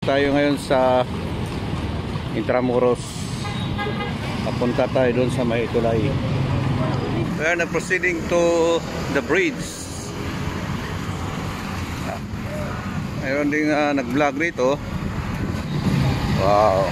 Tayo ngayon sa Intramuros. Papunta tayo doon sa may tulay. We are now proceeding to the bridge. Mayroon ding nag-vlog dito. Wow.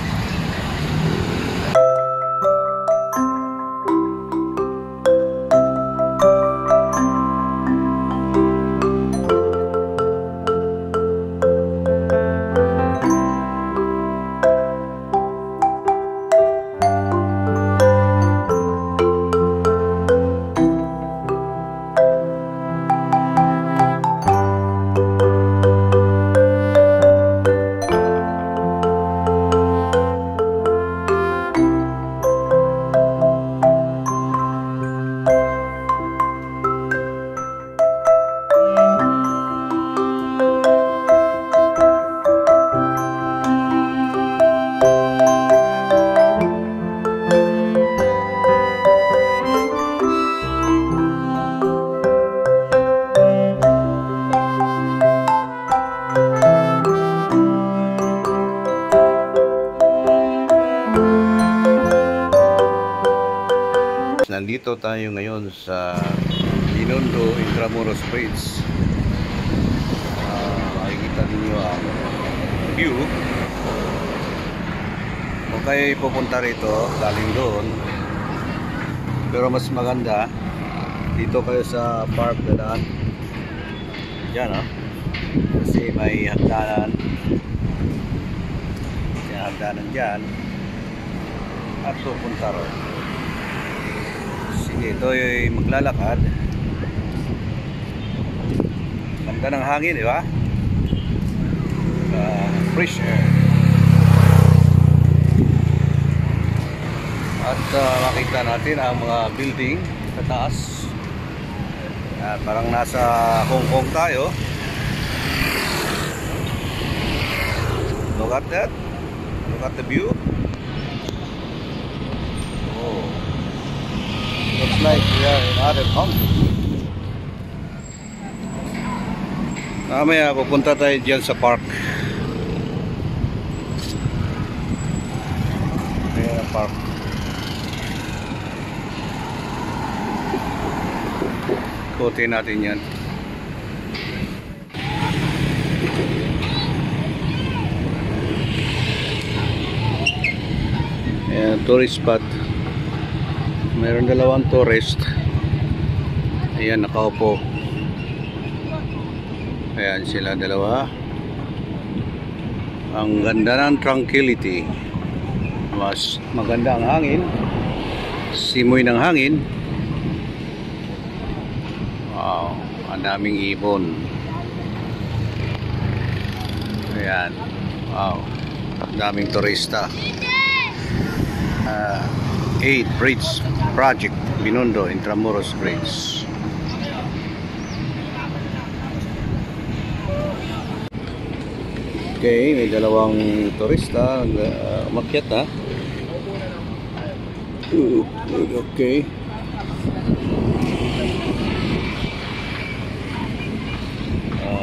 Nandito tayo ngayon sa Binondo Intramuros Bridge. Makikita ninyo ang view. Kung kayo pupunta rito, galing doon, pero mas maganda dito kayo sa park na daan. Diyan kasi may hagdanan. May hagdanan dyan at pupunta ron. Sige, ito ay maglalakad. Ganda ng hangin, di ba? Fresh air. At makita natin ang mga building sa taas. Parang nasa Hong Kong tayo. Look at that. Look at the view. Looks like we are in other country. Mamaya pupunta tayo dyan sa park. Ayan ang park. Ikutin natin yan. Ayan, tourist spot. Mayroon dalawang tourist. Ayan, nakaupo. Ayan sila dalawa. Ang ganda ng tranquility. Mas maganda ang hangin. Simoy ng hangin. Wow, ang daming ibon. Ayan. Wow, ang daming turista. 8 Bridge Project, Binondo Intramuros Bridge. Okay, may dalawang turista umakyat Okay.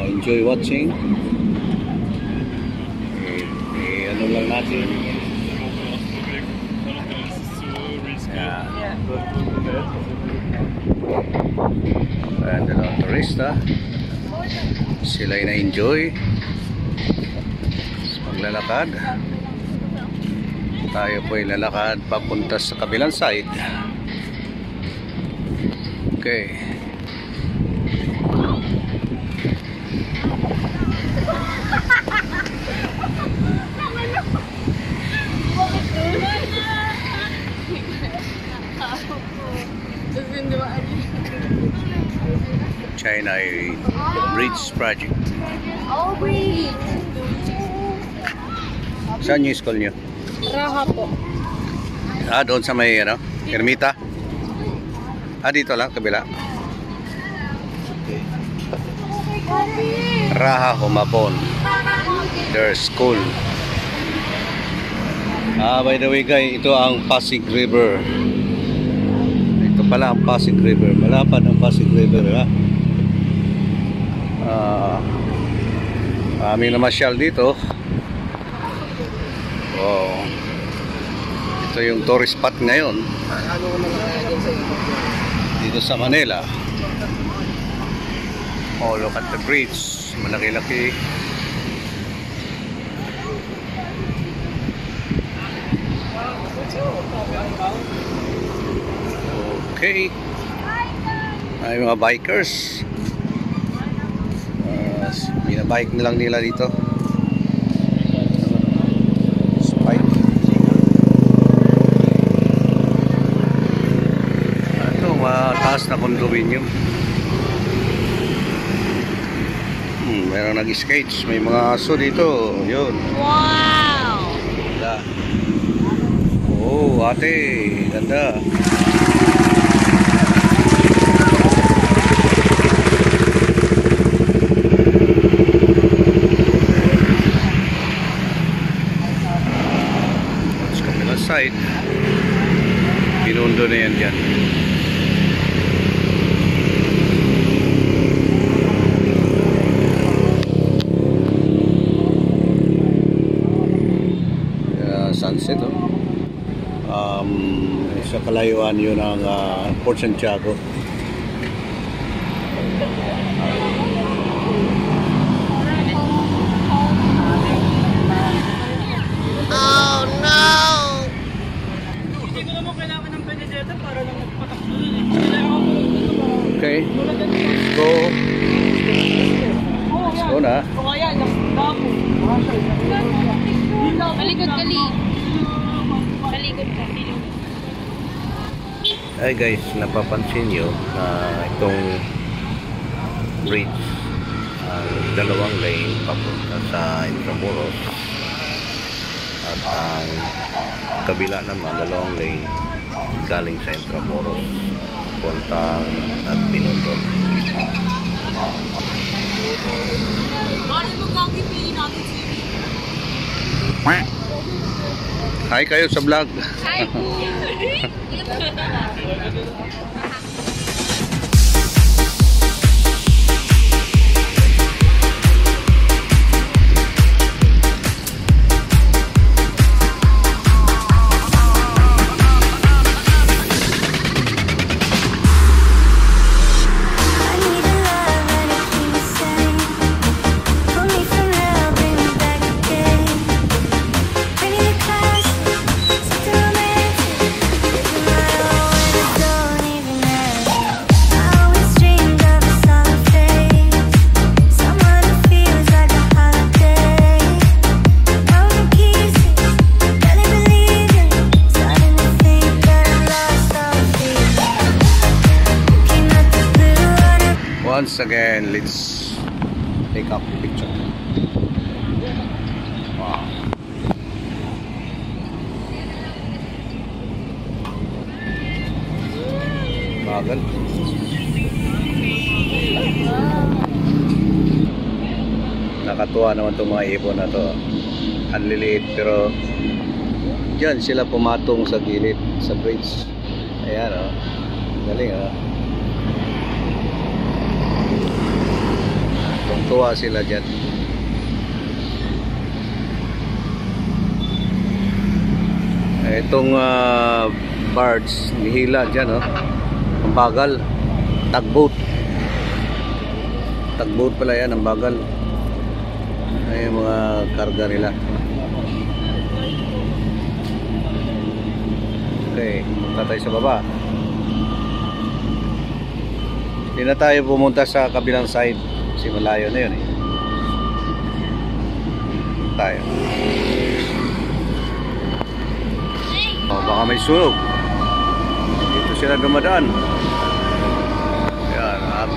Enjoy watching. Ano lang natin. Ayan, dalawang turista. Sila'y na-enjoy sa paglalakad. Tayo po'y lalakad papunta sa kabilang side. Okay. China Bridge Project. Saan yung school nyo? Raha po. Doon sa may Ermita? Dito lang, kabila. Raha Humabon, their school. By the way guys, ito ang Pasig River. Ito pala ang Pasig River. Malapad ang Pasig River, ha? Aming namasyal dito. Wow. Ito yung tourist spot ngayon. Dito sa Manila. Oh, look at the bridge. Malaki-laki. Okay. Ay, mga bikers. Binabike na lang nila dito. Spike. Ito, mataas na condominium. Meron nag-skates. May mga aso dito. Yun. Wow! Ganda. Oh, ate. Ganda. Side, pinundo na yan dyan. Sunset, oh. Sa kalayuan yun ang Port Santiago. Oh no! Okay, let's go. Let's go na. Malikod kali. Malikod ka. Ay guys, napapansin nyo na itong bridge ang dalawang lane papunta sa Intramuros at ang kabila naman dalawang lane galing sa Intramuros puntang at Binondo. Hi kayo sa vlog. Hi po. Once again, let's take up the picture. Wow. Bagal. Nakatuwa naman itong mga ibon na to. Ang liliit pero dyan sila pumatong sa gilid, sa bridge. Ayan o. Galing o. Tuwa sila dyan. Itong birds, nihila dyan, oh. Ang bagal. Tugboat. Tugboat pala yan, ang bagal. Ay, yung mga karga nila. Okay, punta tayo sa baba. Hindi na tayo pumunta sa kabilang side. Kasi malayo na yun eh. Tayo. Oh, baka may sunog. Dito sila dumadaan. Yan.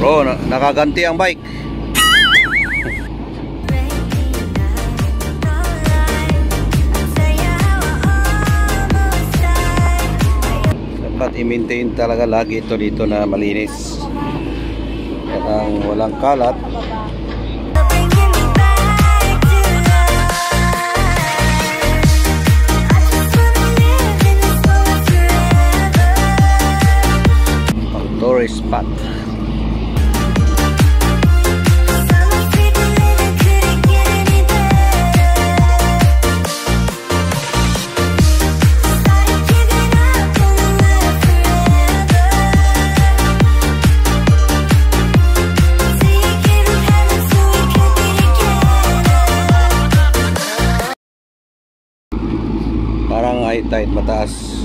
Bro, nakaganti ang bike. Dapat i-maintain talaga lagi ito dito na malinis. Walang kalat. Ang tourist spot. tide, mataas.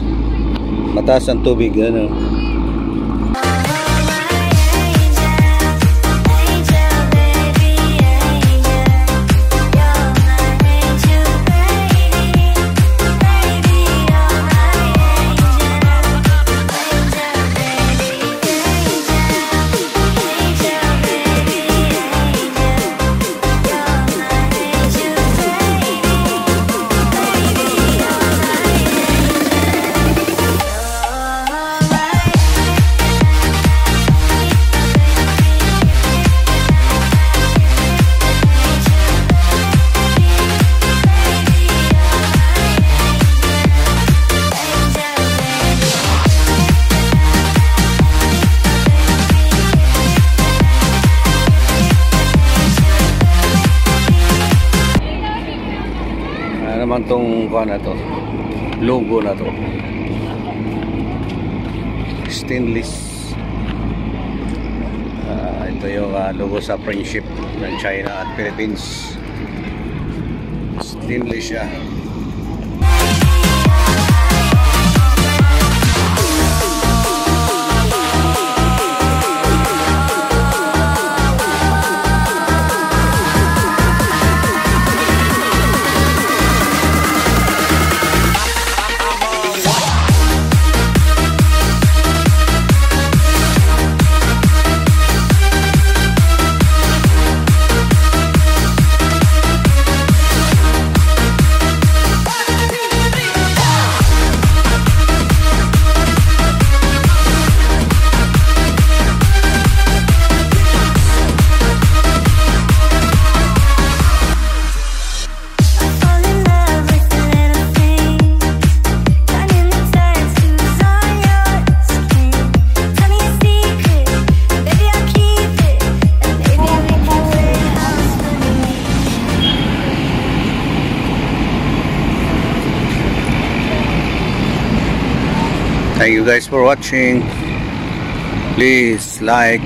Mataas ang tubig, ano. Naman tong kuha na to, logo na to, stainless. Ito yung logo sa friendship ng China at Philippines. Stainless siya. Thank you guys for watching. Please like,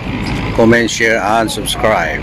comment, share, and subscribe.